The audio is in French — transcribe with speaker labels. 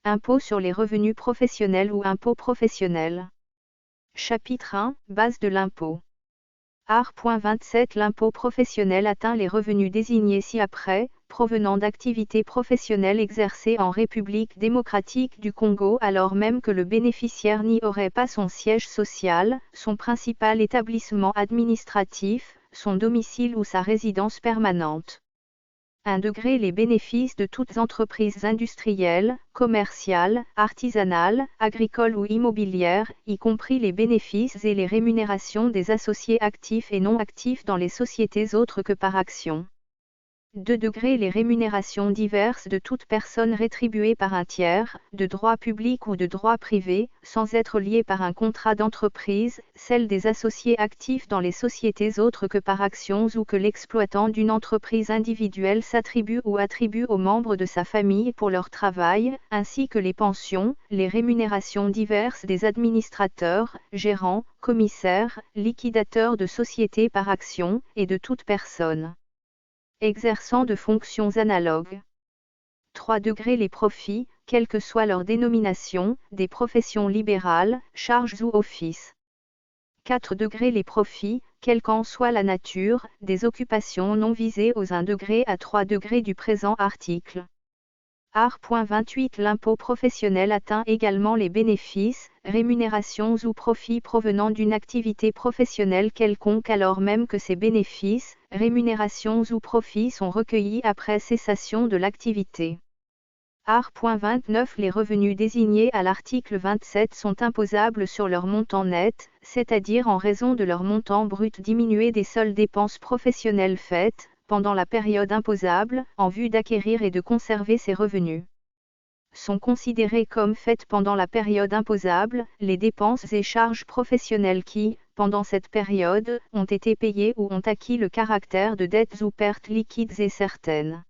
Speaker 1: Impôt sur les revenus professionnels ou impôt professionnel. Chapitre 1. Base de l'impôt. Art.27 L'impôt professionnel atteint les revenus désignés ci-après, provenant d'activités professionnelles exercées en République démocratique du Congo alors même que le bénéficiaire n'y aurait pas son siège social, son principal établissement administratif, son domicile ou sa résidence permanente. 1 degré Les bénéfices de toutes entreprises industrielles, commerciales, artisanales, agricoles ou immobilières, y compris les bénéfices et les rémunérations des associés actifs et non actifs dans les sociétés autres que par action. 2 degrés Les rémunérations diverses de toute personne rétribuée par un tiers, de droit public ou de droit privé, sans être liée par un contrat d'entreprise, celles des associés actifs dans les sociétés autres que par actions ou que l'exploitant d'une entreprise individuelle s'attribue ou attribue aux membres de sa famille pour leur travail, ainsi que les pensions, les rémunérations diverses des administrateurs, gérants, commissaires, liquidateurs de sociétés par action, et de toute personne exerçant de fonctions analogues. 3 degrés Les profits, quelle que soit leur dénomination, des professions libérales, charges ou offices. 4 degrés Les profits, quelle qu'en soit la nature, des occupations non visées aux 1 degré à 3 degrés du présent article. Art.28 L'impôt professionnel atteint également les bénéfices, rémunérations ou profits provenant d'une activité professionnelle quelconque alors même que ces bénéfices, rémunérations ou profits sont recueillis après cessation de l'activité. Art.29 Les revenus désignés à l'article 27 sont imposables sur leur montant net, c'est-à-dire en raison de leur montant brut diminué des seules dépenses professionnelles faites, pendant la période imposable, en vue d'acquérir et de conserver ces revenus. Sont considérées comme faites pendant la période imposable, les dépenses et charges professionnelles qui, pendant cette période, ont été payées ou ont acquis le caractère de dettes ou pertes liquides et certaines.